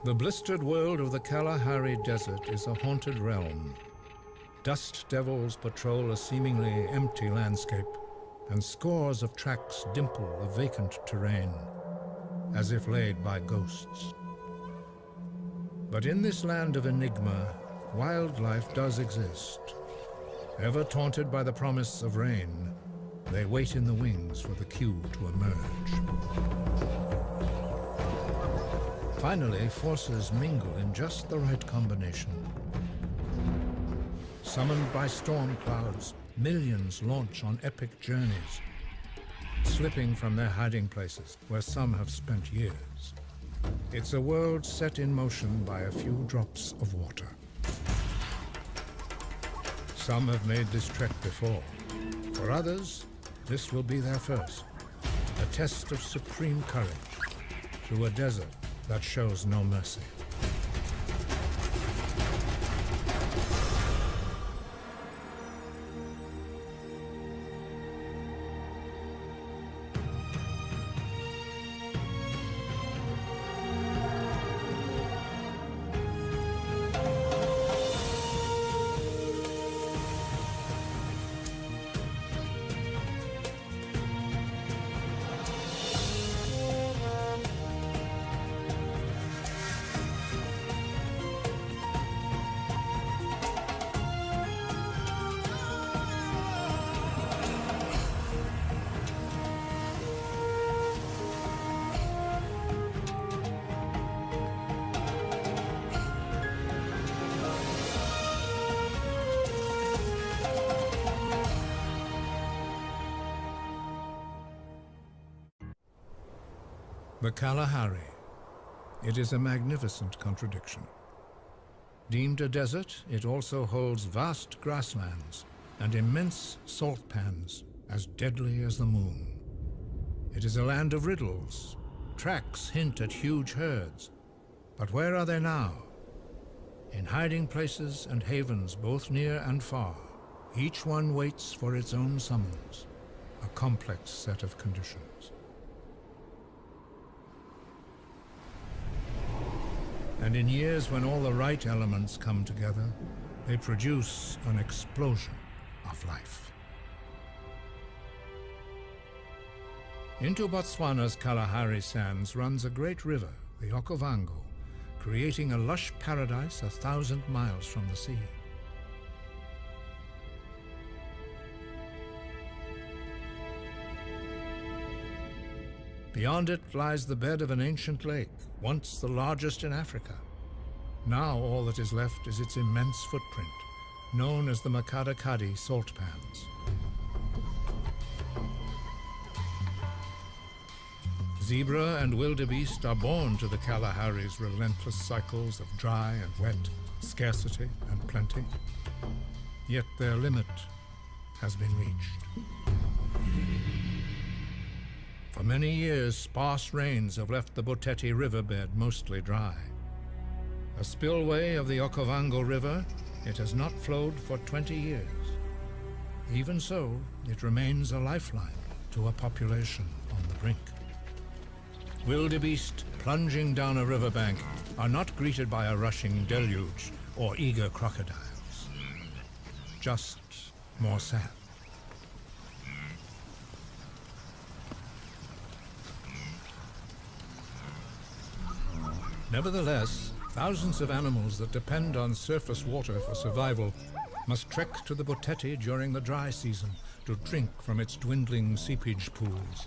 The blistered world of the Kalahari Desert is a haunted realm. Dust devils patrol a seemingly empty landscape, and scores of tracks dimple the vacant terrain, as if laid by ghosts. But in this land of enigma, wildlife does exist. Ever taunted by the promise of rain, they wait in the wings for the cue to emerge. Finally, forces mingle in just the right combination. Summoned by storm clouds, millions launch on epic journeys, slipping from their hiding places where some have spent years. It's a world set in motion by a few drops of water. Some have made this trek before. For others, this will be their first. A test of supreme courage through a desert that shows no mercy. The Kalahari. It is a magnificent contradiction. Deemed a desert, it also holds vast grasslands and immense salt pans as deadly as the moon. It is a land of riddles. Tracks hint at huge herds. But where are they now? In hiding places and havens both near and far, each one waits for its own summons, a complex set of conditions. And in years when all the right elements come together, they produce an explosion of life. Into Botswana's Kalahari sands runs a great river, the Okavango, creating a lush paradise 1,000 miles from the sea. Beyond it lies the bed of an ancient lake, once the largest in Africa. Now all that is left is its immense footprint, known as the Makadakadi salt pans. Zebra and wildebeest are born to the Kalahari's relentless cycles of dry and wet, scarcity and plenty. Yet their limit has been reached. For many years, sparse rains have left the Boteti riverbed mostly dry. A spillway of the Okavango River, it has not flowed for 20 years. Even so, it remains a lifeline to a population on the brink. Wildebeest plunging down a riverbank are not greeted by a rushing deluge or eager crocodiles. Just more sad. Nevertheless, thousands of animals that depend on surface water for survival must trek to the Boteti during the dry season to drink from its dwindling seepage pools.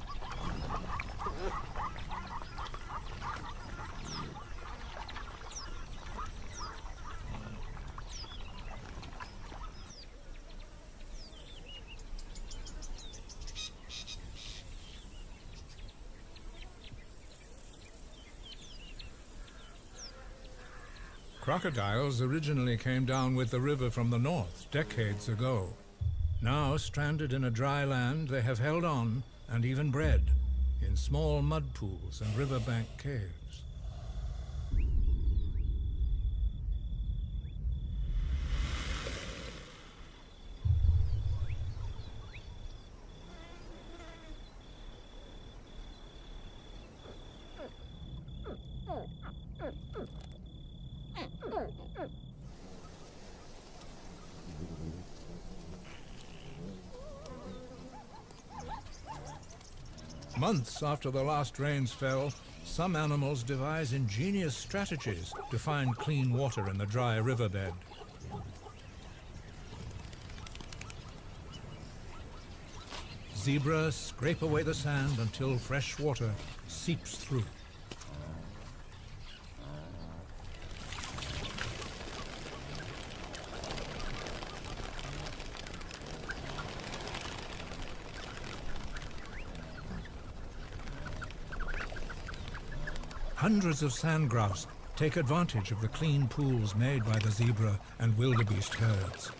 Crocodiles originally came down with the river from the north decades ago. Now, stranded in a dry land, they have held on and even bred in small mud pools and riverbank caves. Months after the last rains fell, some animals devise ingenious strategies to find clean water in the dry riverbed. Zebra scrape away the sand until fresh water seeps through. Hundreds of sand grouse take advantage of the clean pools made by the zebra and wildebeest herds.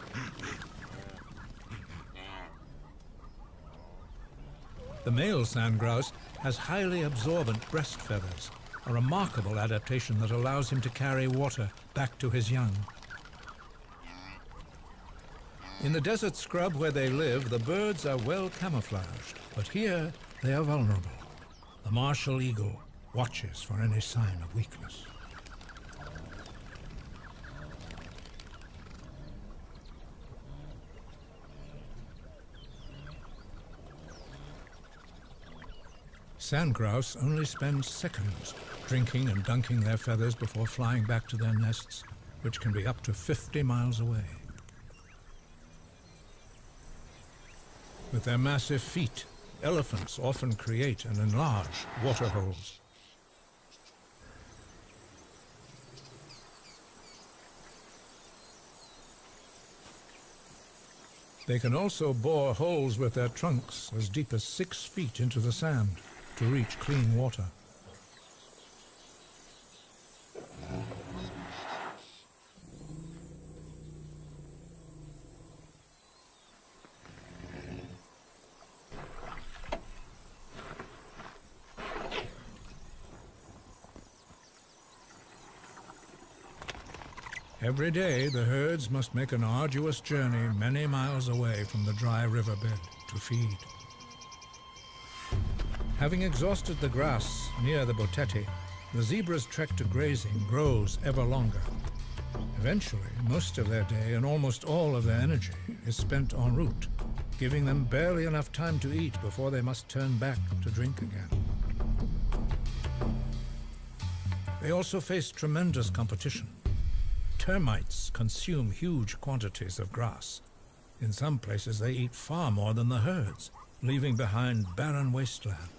The male sand grouse has highly absorbent breast feathers, a remarkable adaptation that allows him to carry water back to his young. In the desert scrub where they live, the birds are well camouflaged, but here they are vulnerable. The martial eagle watches for any sign of weakness. Sand grouse only spend seconds drinking and dunking their feathers before flying back to their nests, which can be up to 50 miles away. With their massive feet, elephants often create and enlarge water holes. They can also bore holes with their trunks as deep as 6 feet into the sand to reach clean water. Every day, the herds must make an arduous journey many miles away from the dry riverbed to feed. Having exhausted the grass near the Boteti, the zebra's trek to grazing grows ever longer. Eventually, most of their day and almost all of their energy is spent en route, giving them barely enough time to eat before they must turn back to drink again. They also face tremendous competition. Termites consume huge quantities of grass. In some places, they eat far more than the herds, leaving behind barren wasteland.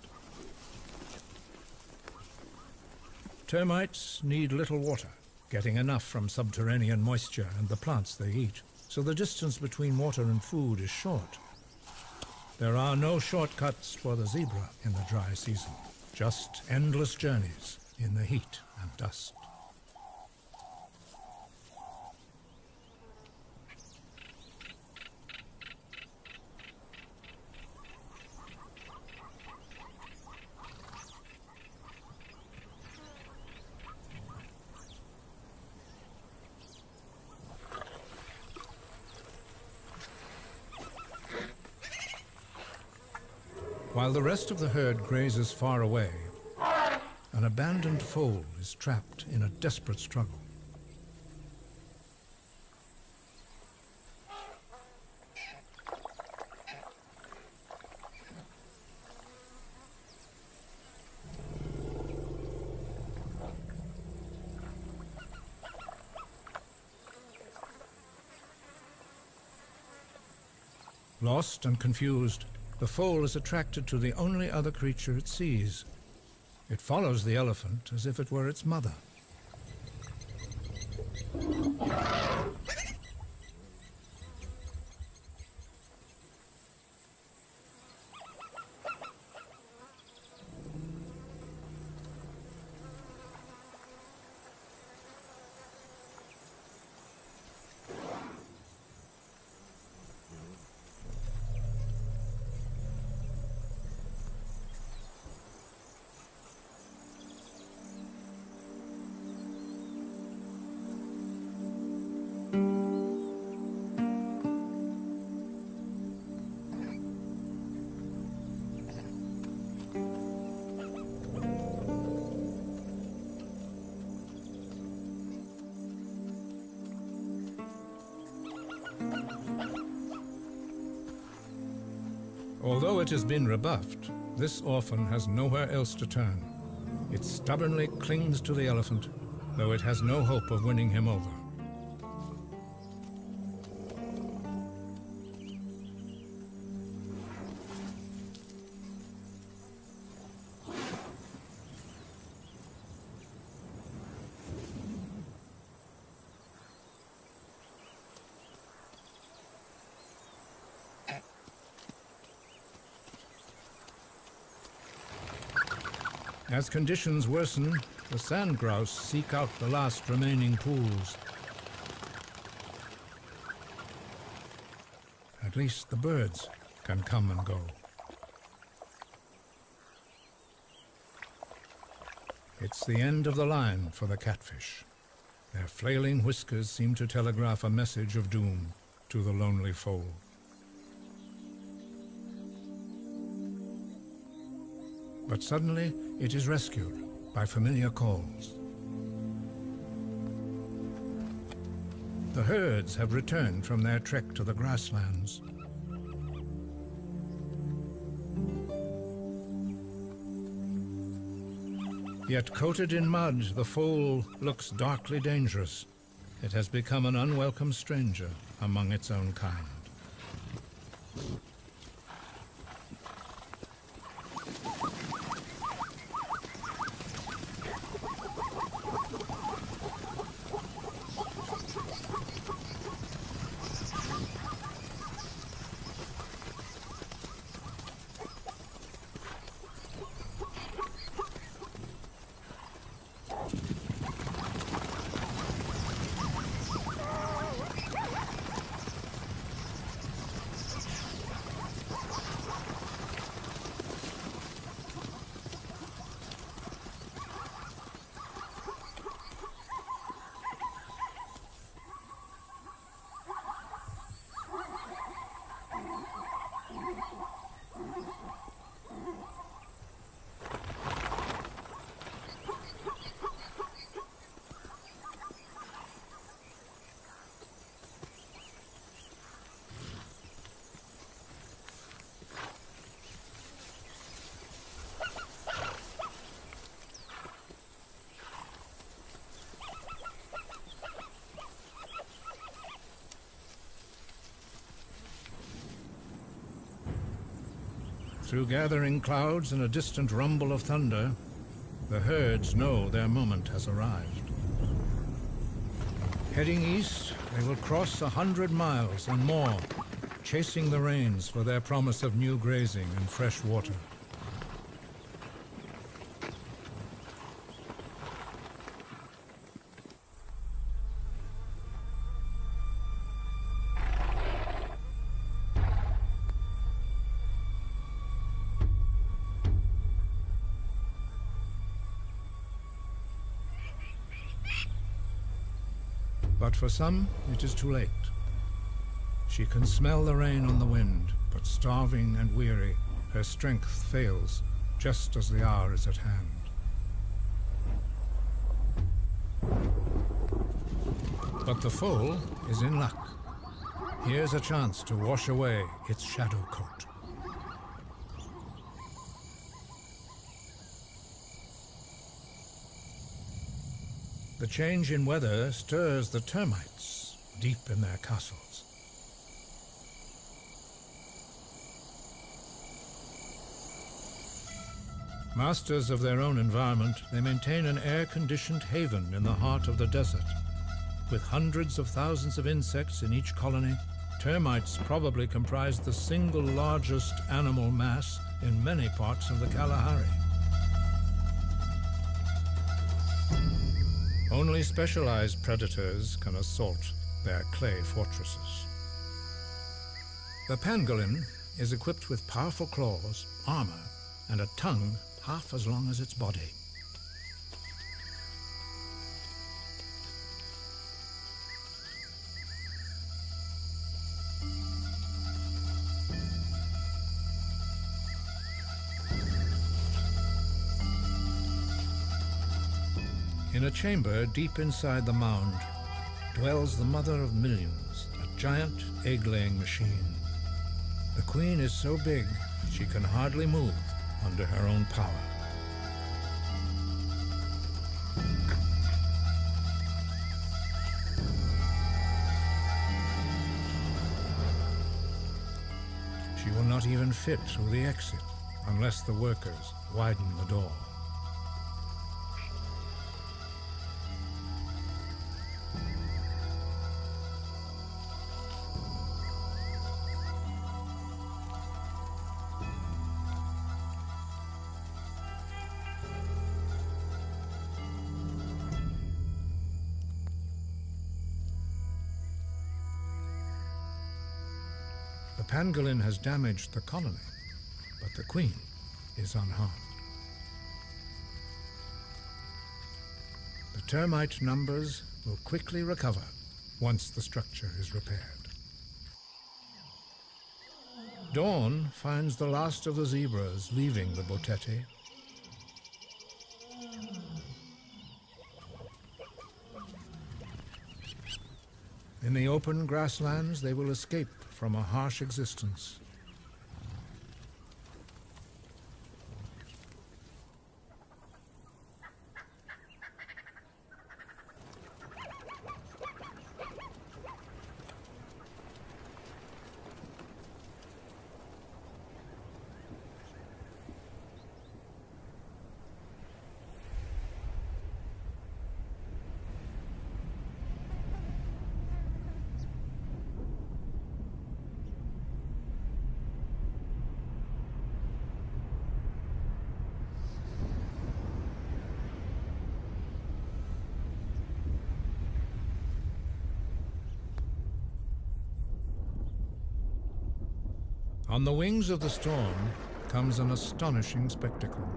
Termites need little water, getting enough from subterranean moisture and the plants they eat, so the distance between water and food is short. There are no shortcuts for the zebra in the dry season, just endless journeys in the heat and dust. While the rest of the herd grazes far away, an abandoned foal is trapped in a desperate struggle. Lost and confused, the foal is attracted to the only other creature it sees. It follows the elephant as if it were its mother. Although it has been rebuffed, this orphan has nowhere else to turn. It stubbornly clings to the elephant, though it has no hope of winning him over. As conditions worsen, the sand grouse seek out the last remaining pools. At least the birds can come and go. It's the end of the line for the catfish. Their flailing whiskers seem to telegraph a message of doom to the lonely foal. But suddenly, it is rescued by familiar calls. The herds have returned from their trek to the grasslands. Yet coated in mud, the foal looks darkly dangerous. It has become an unwelcome stranger among its own kind. Through gathering clouds and a distant rumble of thunder, the herds know their moment has arrived. Heading east, they will cross 100 miles and more, chasing the rains for their promise of new grazing and fresh water. But for some, it is too late. She can smell the rain on the wind, but starving and weary, her strength fails just as the hour is at hand. But the foal is in luck. Here's a chance to wash away its shadow coat. The change in weather stirs the termites deep in their castles. Masters of their own environment, they maintain an air-conditioned haven in the heart of the desert. With hundreds of thousands of insects in each colony, termites probably comprise the single largest animal mass in many parts of the Kalahari. Only specialized predators can assault their clay fortresses. The pangolin is equipped with powerful claws, armor, and a tongue half as long as its body. In a chamber deep inside the mound dwells the mother of millions, a giant egg-laying machine. The queen is so big she can hardly move, under her own power. She will not even fit through the exit unless the workers widen the door. The pangolin has damaged the colony, but the queen is unharmed. The termite numbers will quickly recover once the structure is repaired. Dawn finds the last of the zebras leaving the Boteti. In the open grasslands, they will escape from a harsh existence. On the wings of the storm comes an astonishing spectacle.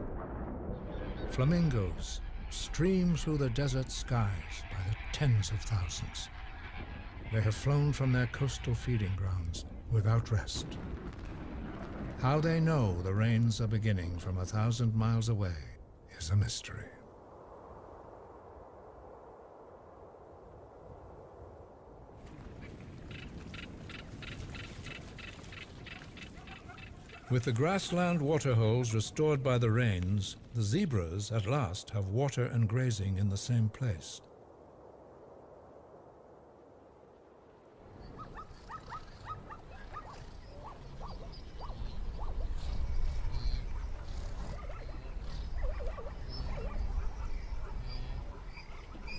Flamingos stream through the desert skies by the tens of thousands. They have flown from their coastal feeding grounds without rest. How they know the rains are beginning from 1,000 miles away is a mystery. With the grassland waterholes restored by the rains, the zebras at last have water and grazing in the same place.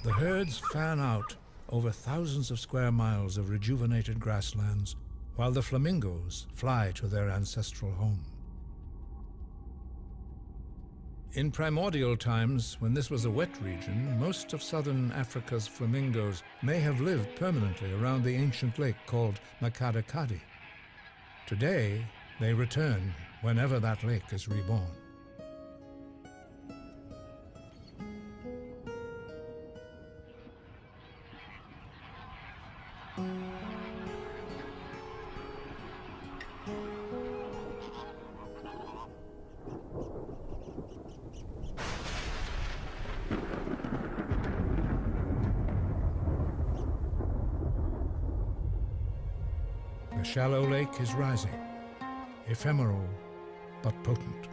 The herds fan out over thousands of square miles of rejuvenated grasslands, while the flamingos fly to their ancestral home. In primordial times, when this was a wet region, most of southern Africa's flamingos may have lived permanently around the ancient lake called Makadakadi. Today, they return whenever that lake is reborn. The shallow lake is rising, ephemeral but potent.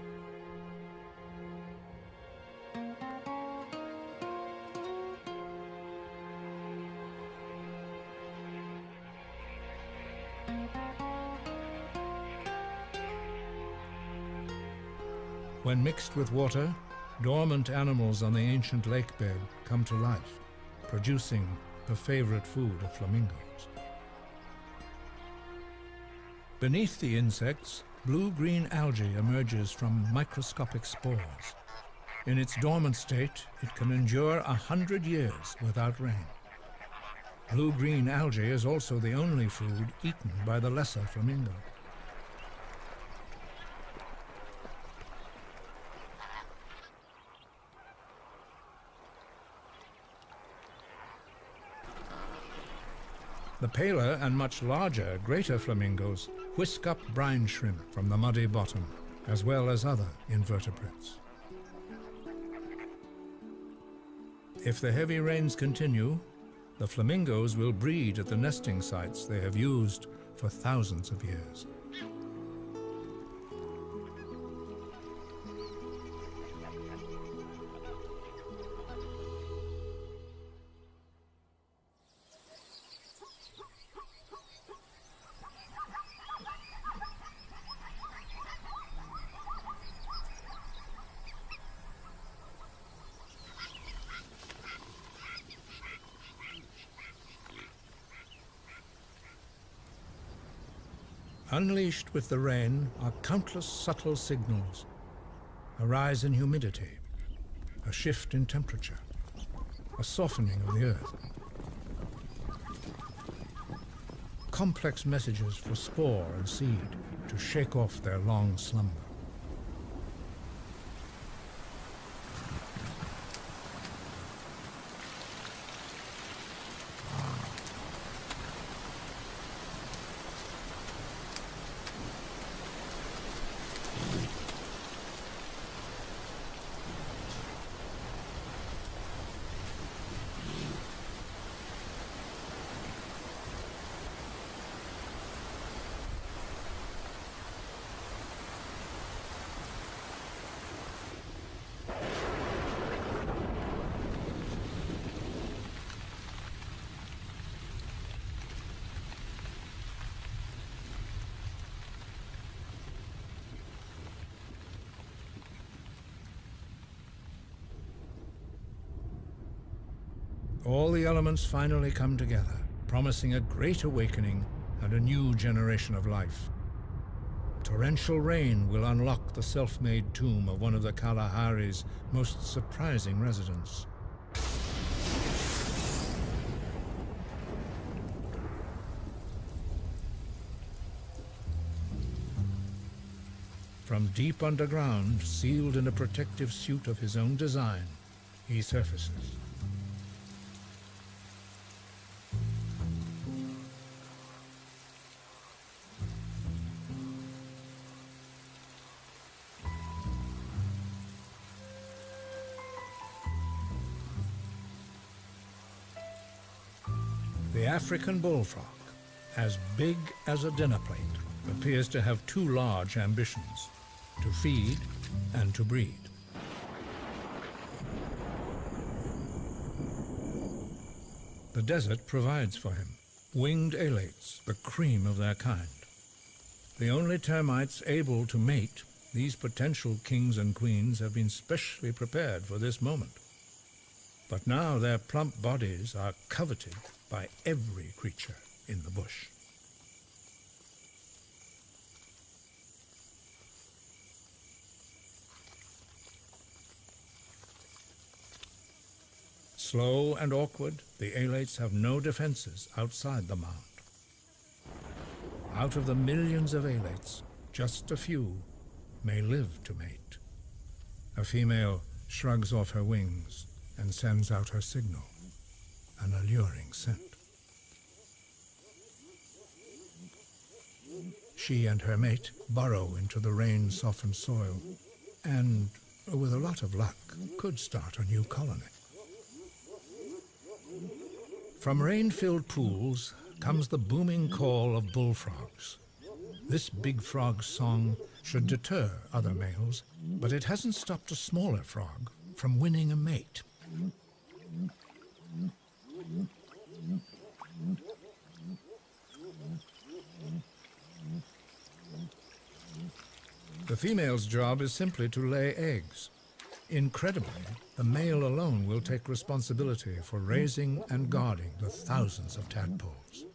When mixed with water, dormant animals on the ancient lake bed come to life, producing the favorite food of flamingos. Beneath the insects, blue-green algae emerges from microscopic spores. In its dormant state, it can endure 100 years without rain. Blue-green algae is also the only food eaten by the lesser flamingo. The paler and much larger greater flamingos whisk up brine shrimp from the muddy bottom, as well as other invertebrates. If the heavy rains continue, the flamingos will breed at the nesting sites they have used for thousands of years. Unleashed with the rain are countless subtle signals. A rise in humidity, a shift in temperature, a softening of the earth. Complex messages for spore and seed to shake off their long slumber. All the elements finally come together, promising a great awakening and a new generation of life. Torrential rain will unlock the self-made tomb of one of the Kalahari's most surprising residents. From deep underground, sealed in a protective suit of his own design, he surfaces. The African bullfrog, as big as a dinner plate, appears to have two large ambitions: to feed and to breed. The desert provides for him winged alates, the cream of their kind. The only termites able to mate, these potential kings and queens have been specially prepared for this moment. But now their plump bodies are coveted by every creature in the bush. Slow and awkward, the alates have no defenses outside the mound. Out of the millions of alates, just a few may live to mate. A female shrugs off her wings and sends out her signal, an alluring scent. She and her mate burrow into the rain-softened soil and, with a lot of luck, could start a new colony. From rain-filled pools comes the booming call of bullfrogs. This big frog's song should deter other males, but it hasn't stopped a smaller frog from winning a mate. The female's job is simply to lay eggs. Incredibly, the male alone will take responsibility for raising and guarding the thousands of tadpoles.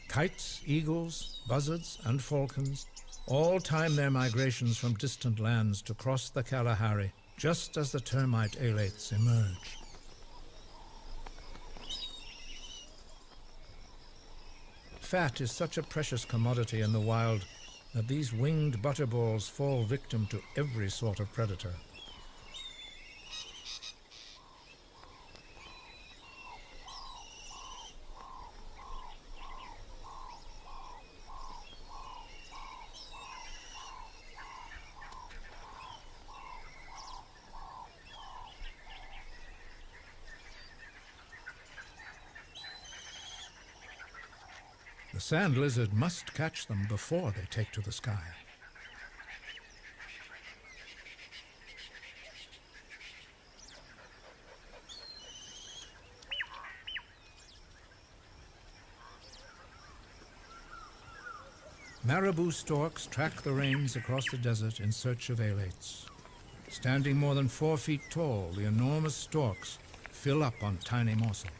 Kites, eagles, buzzards, and falcons all time their migrations from distant lands to cross the Kalahari just as the termite alates emerge. Fat is such a precious commodity in the wild that these winged butterballs fall victim to every sort of predator. The sand lizard must catch them before they take to the sky. Marabou storks track the rains across the desert in search of alates. Standing more than 4 feet tall, the enormous stalks fill up on tiny morsels.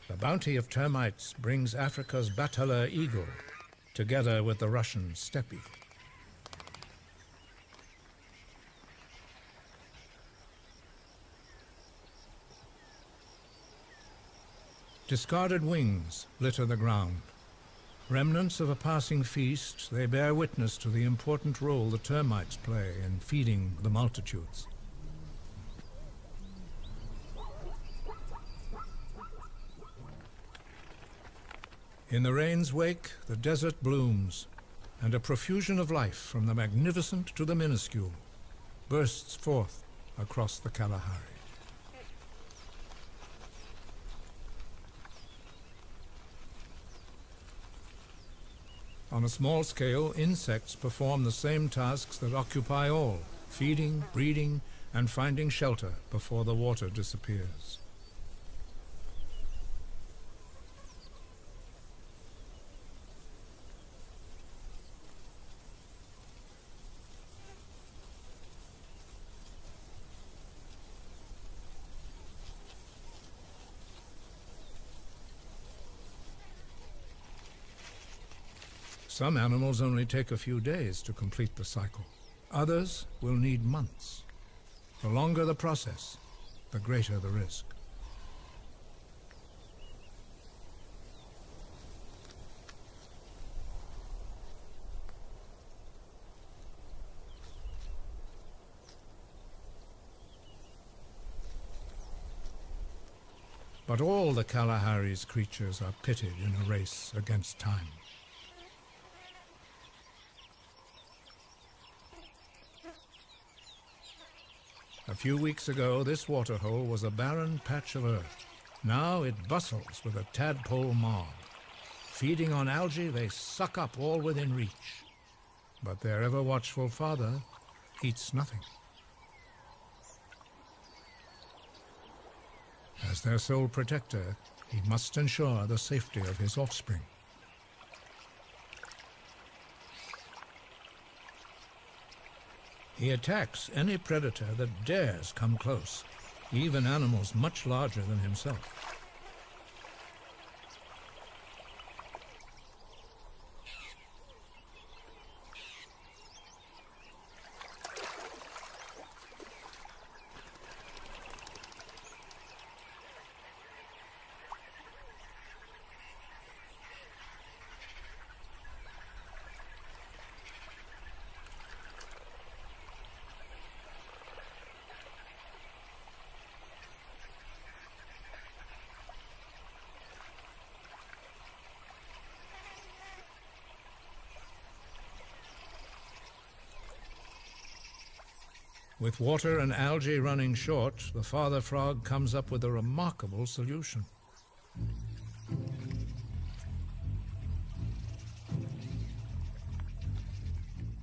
The bounty of termites brings Africa's bateleur eagle, together with the Russian steppe eagle. Discarded wings litter the ground. Remnants of a passing feast, they bear witness to the important role the termites play in feeding the multitudes. In the rain's wake, the desert blooms, and a profusion of life, from the magnificent to the minuscule, bursts forth across the Kalahari. On a small scale, insects perform the same tasks that occupy all: feeding, breeding, and finding shelter before the water disappears. Some animals only take a few days to complete the cycle. Others will need months. The longer the process, the greater the risk. But all the Kalahari's creatures are pitted in a race against time. A few weeks ago, this waterhole was a barren patch of earth. Now it bustles with a tadpole mob. Feeding on algae, they suck up all within reach. But their ever-watchful father eats nothing. As their sole protector, he must ensure the safety of his offspring. He attacks any predator that dares come close, even animals much larger than himself. With water and algae running short, the father frog comes up with a remarkable solution.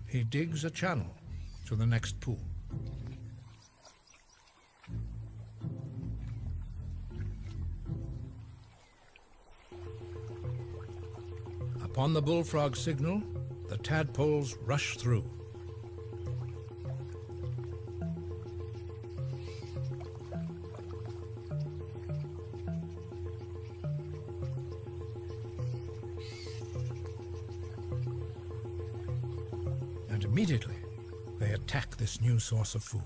He digs a channel to the next pool. Upon the bullfrog's signal, the tadpoles rush through. And immediately, they attack this new source of food.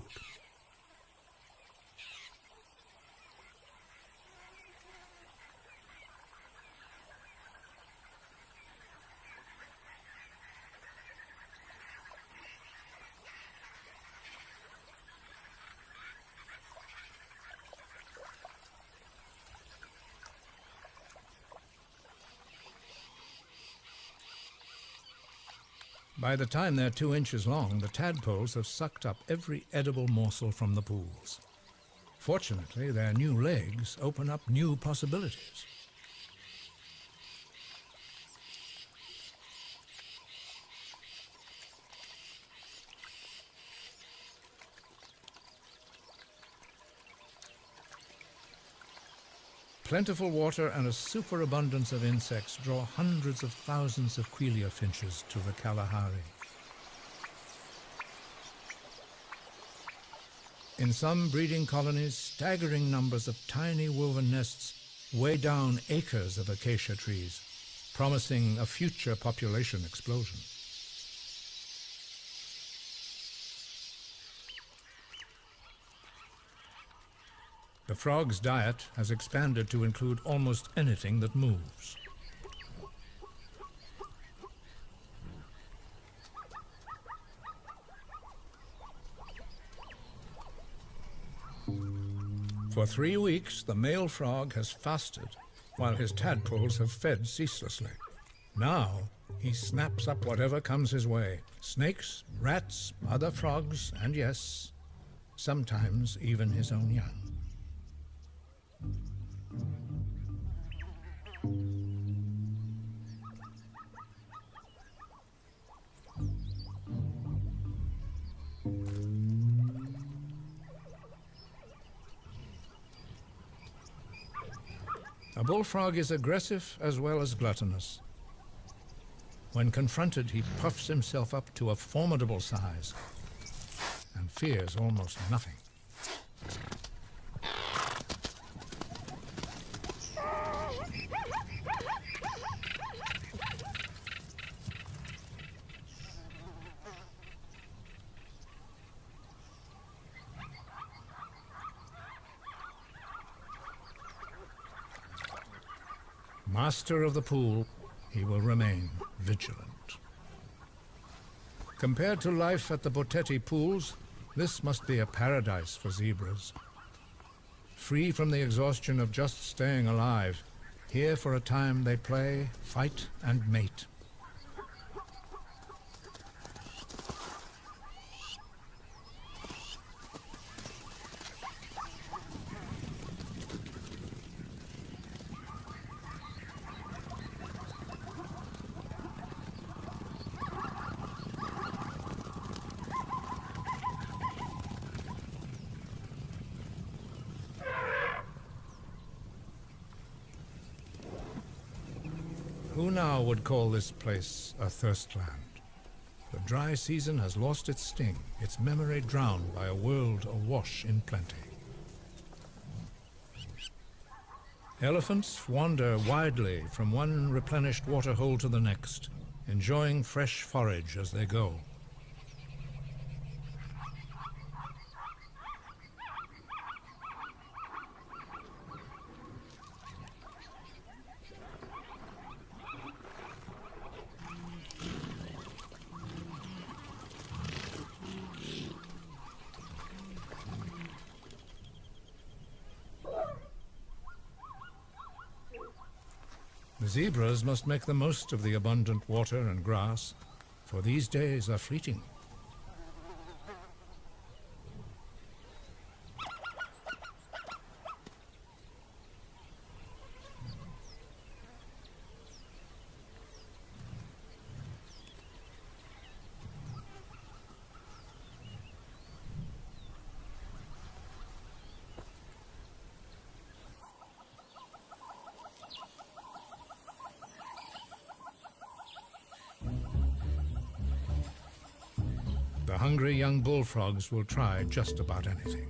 By the time they're 2 inches long, the tadpoles have sucked up every edible morsel from the pools. Fortunately, their new legs open up new possibilities. Plentiful water and a superabundance of insects draw hundreds of thousands of quelea finches to the Kalahari. In some breeding colonies, staggering numbers of tiny woven nests weigh down acres of acacia trees, promising a future population explosion. The frog's diet has expanded to include almost anything that moves. For 3 weeks, the male frog has fasted, while his tadpoles have fed ceaselessly. Now, he snaps up whatever comes his way: snakes, rats, other frogs, and yes, sometimes even his own young. A bullfrog is aggressive as well as gluttonous. When confronted, he puffs himself up to a formidable size and fears almost nothing. Master of the pool, he will remain vigilant. Compared to life at the Botetti pools, this must be a paradise for zebras. Free from the exhaustion of just staying alive, here for a time they play, fight, and mate. Who now would call this place a thirstland? The dry season has lost its sting, its memory drowned by a world awash in plenty. Elephants wander widely from one replenished waterhole to the next, enjoying fresh forage as they go. The zebras must make the most of the abundant water and grass, for these days are fleeting. The hungry young bullfrogs will try just about anything.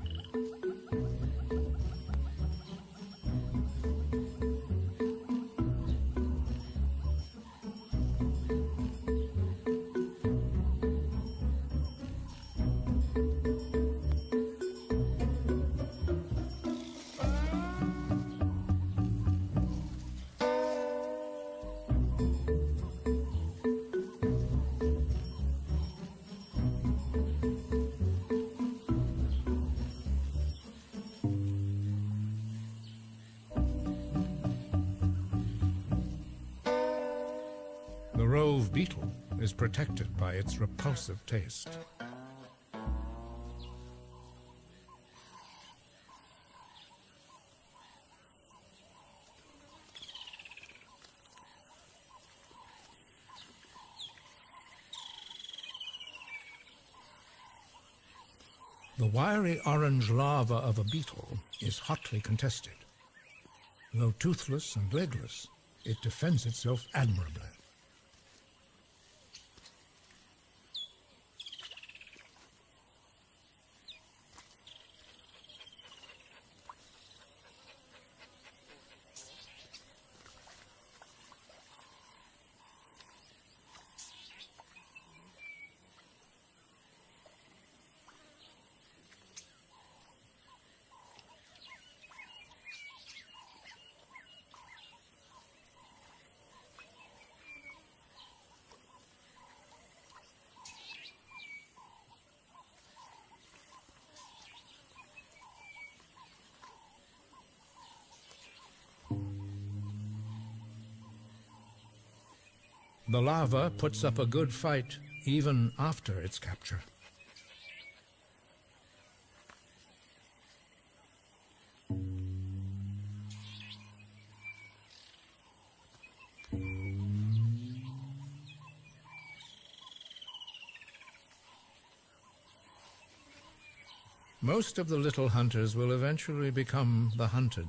The rove beetle is protected by its repulsive taste. The wiry orange larva of a beetle is hotly contested. Though toothless and legless, it defends itself admirably. The larva puts up a good fight even after its capture. Most of the little hunters will eventually become the hunted.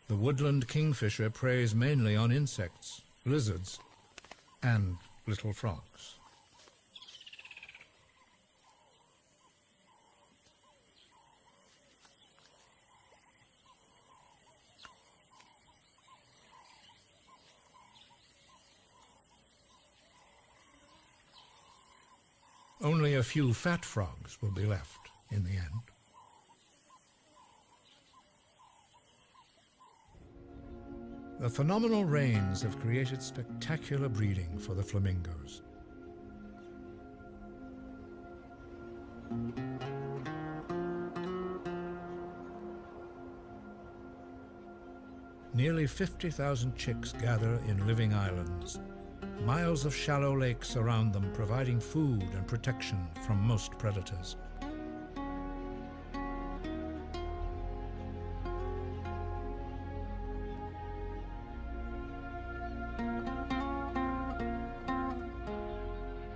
The woodland kingfisher preys mainly on insects, lizards, and little frogs. Only a few fat frogs will be left in the end. The phenomenal rains have created spectacular breeding for the flamingos. Nearly 50,000 chicks gather in living islands. Miles of shallow lakes surround them, providing food and protection from most predators.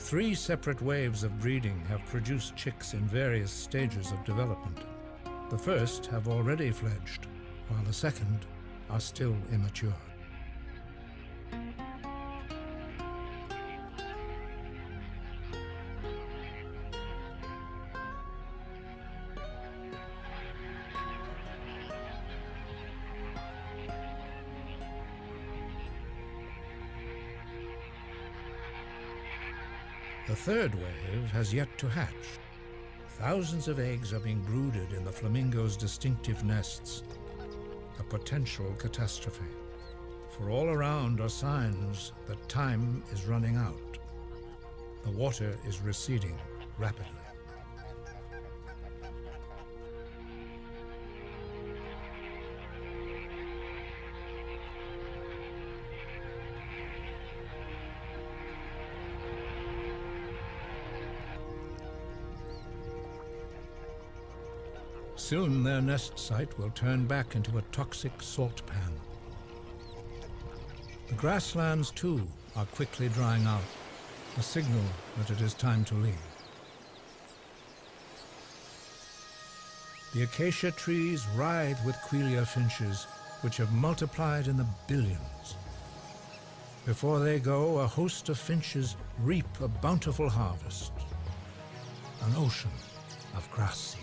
Three separate waves of breeding have produced chicks in various stages of development. The first have already fledged, while the second are still immature. The third wave has yet to hatch. Thousands of eggs are being brooded in the flamingo's distinctive nests, a potential catastrophe. For all around are signs that time is running out. The water is receding rapidly. Soon their nest site will turn back into a toxic salt pan. The grasslands, too, are quickly drying out, a signal that it is time to leave. The acacia trees writhe with quelea finches, which have multiplied in the billions. Before they go, a host of finches reap a bountiful harvest, an ocean of grass seed.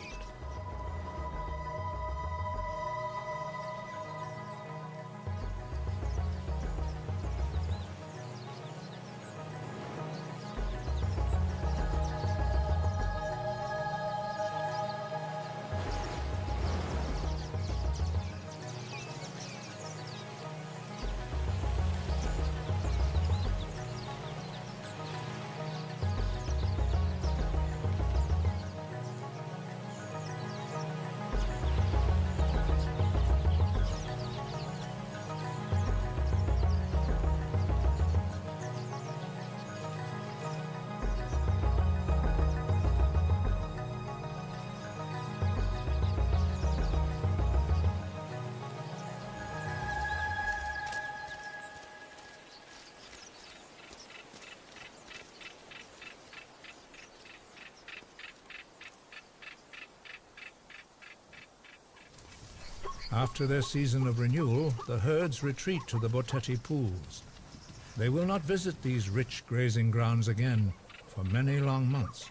After their season of renewal, the herds retreat to the Botetti pools. They will not visit these rich grazing grounds again for many long months.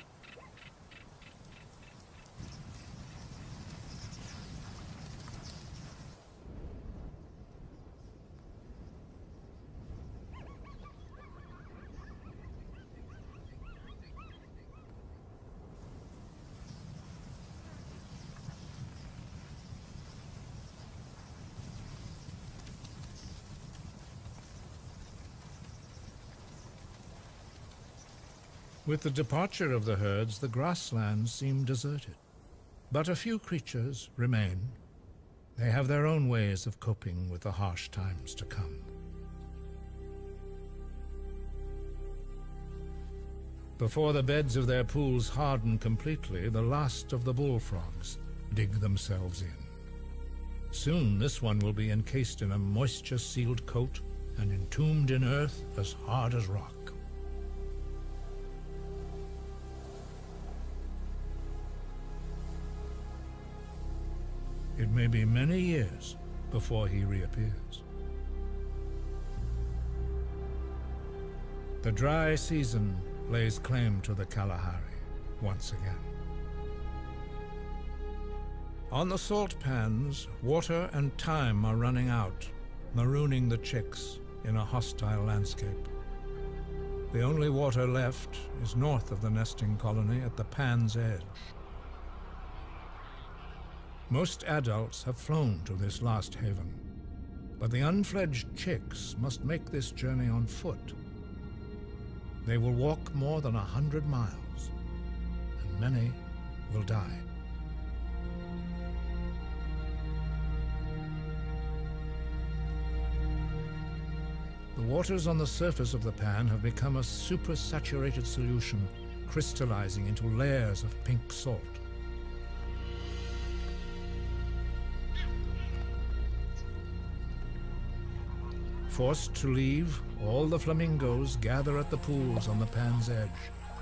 With the departure of the herds, the grasslands seem deserted. But a few creatures remain. They have their own ways of coping with the harsh times to come. Before the beds of their pools harden completely, the last of the bullfrogs dig themselves in. Soon this one will be encased in a moisture-sealed coat and entombed in earth as hard as rock. It may be many years before he reappears. The dry season lays claim to the Kalahari once again. On the salt pans, water and time are running out, marooning the chicks in a hostile landscape. The only water left is north of the nesting colony at the pan's edge. Most adults have flown to this last haven, but the unfledged chicks must make this journey on foot. They will walk more than 100 miles, and many will die. The waters on the surface of the pan have become a supersaturated solution, crystallizing into layers of pink salt. Forced to leave, all the flamingos gather at the pools on the pan's edge,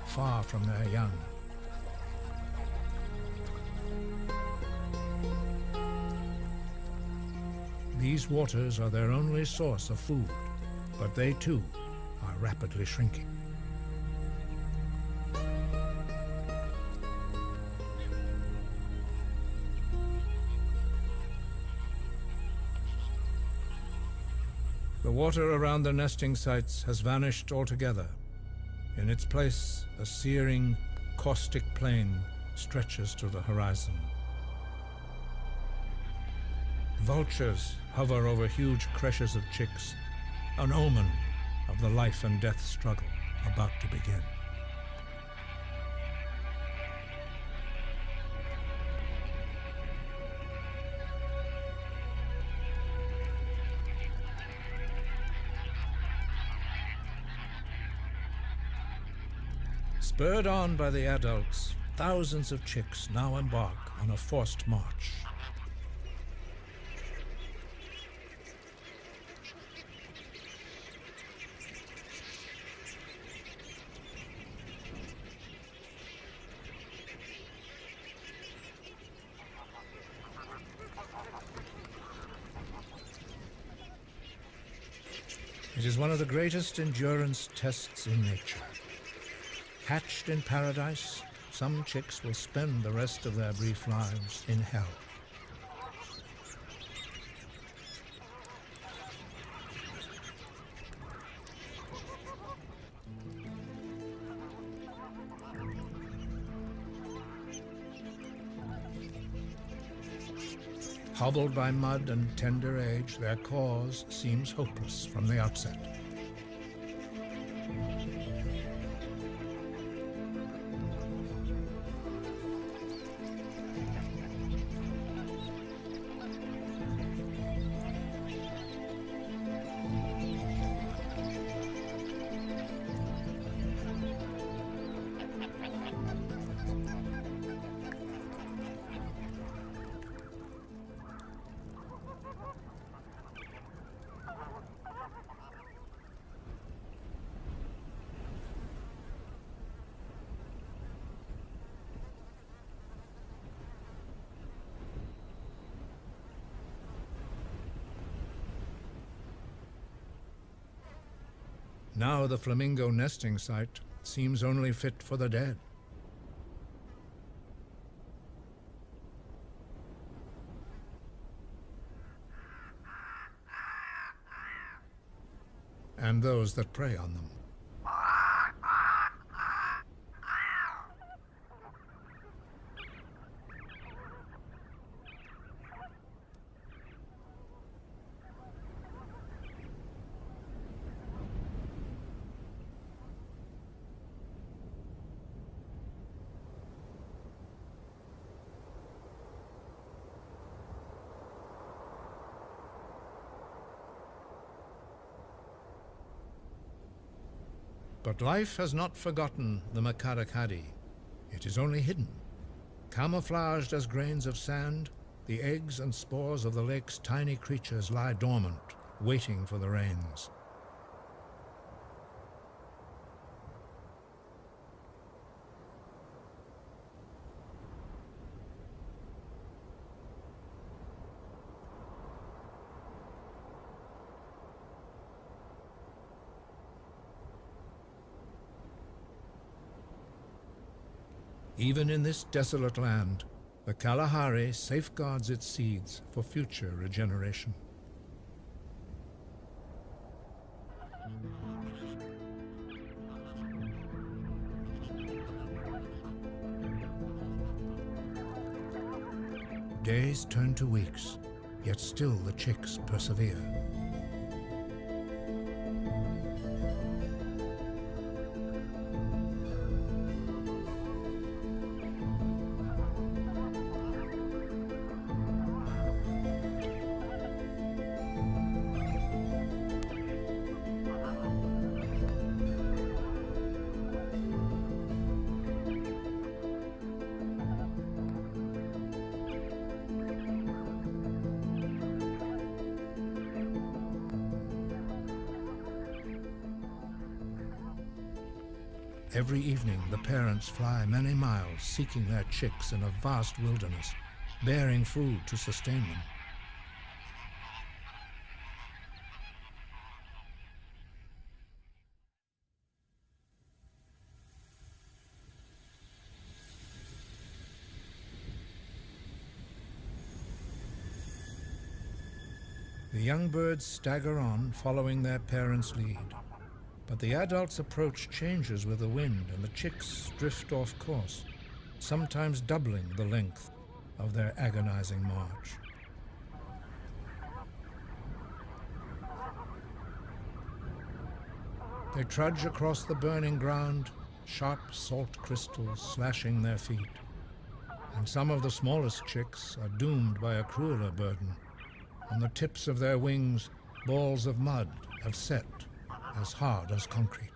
far from their young. These waters are their only source of food, but they too are rapidly shrinking. The water around the nesting sites has vanished altogether. In its place, a searing, caustic plain stretches to the horizon. Vultures hover over huge creches of chicks, an omen of the life and death struggle about to begin. Spurred on by the adults, thousands of chicks now embark on a forced march. It is one of the greatest endurance tests in nature. Hatched in paradise, some chicks will spend the rest of their brief lives in hell. Hobbled by mud and tender age, their cause seems hopeless from the outset. Now the flamingo nesting site seems only fit for the dead. And those that prey on them. But life has not forgotten the Makarakadi. It is only hidden. Camouflaged as grains of sand, the eggs and spores of the lake's tiny creatures lie dormant, waiting for the rains. Even in this desolate land, the Kalahari safeguards its seeds for future regeneration. Days turn to weeks, yet still the chicks persevere. Every evening, the parents fly many miles seeking their chicks in a vast wilderness, bearing food to sustain them. The young birds stagger on, following their parents' lead. But the adult's approach changes with the wind, and the chicks drift off course, sometimes doubling the length of their agonizing march. They trudge across the burning ground, sharp salt crystals slashing their feet. And some of the smallest chicks are doomed by a crueler burden. On the tips of their wings, balls of mud have set as hard as concrete.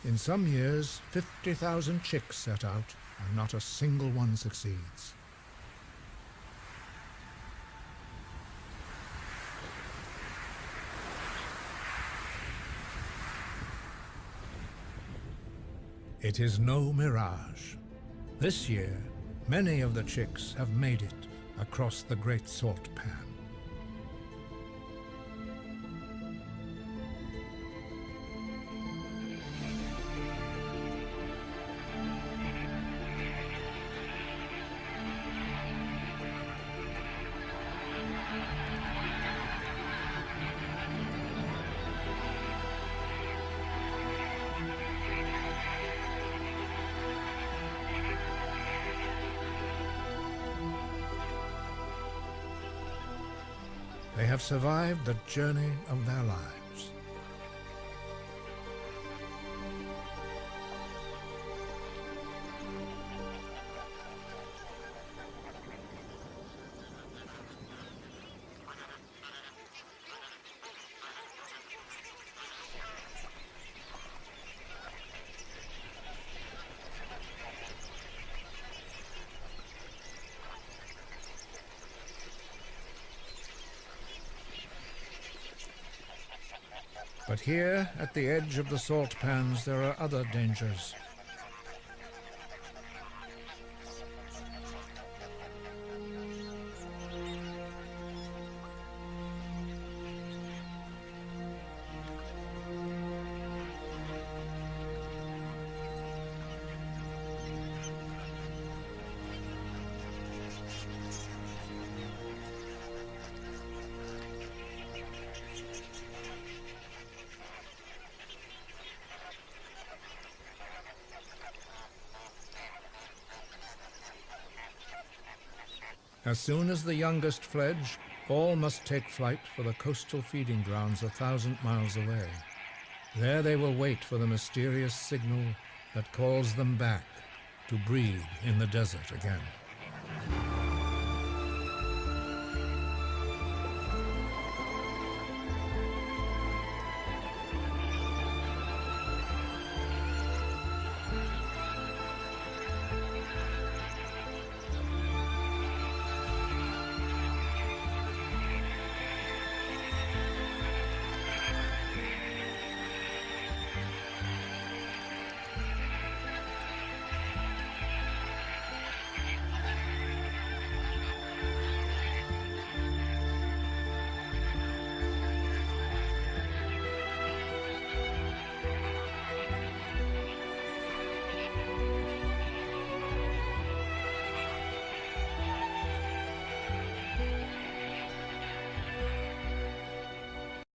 In some years, 50,000 chicks set out, and not a single one succeeds. It is no mirage. This year, many of the chicks have made it across the Great Salt Pan. They have survived the journey of their lives. But here, at the edge of the salt pans, there are other dangers. As soon as the youngest fledge, all must take flight for the coastal feeding grounds 1,000 miles away. There they will wait for the mysterious signal that calls them back to breed in the desert again.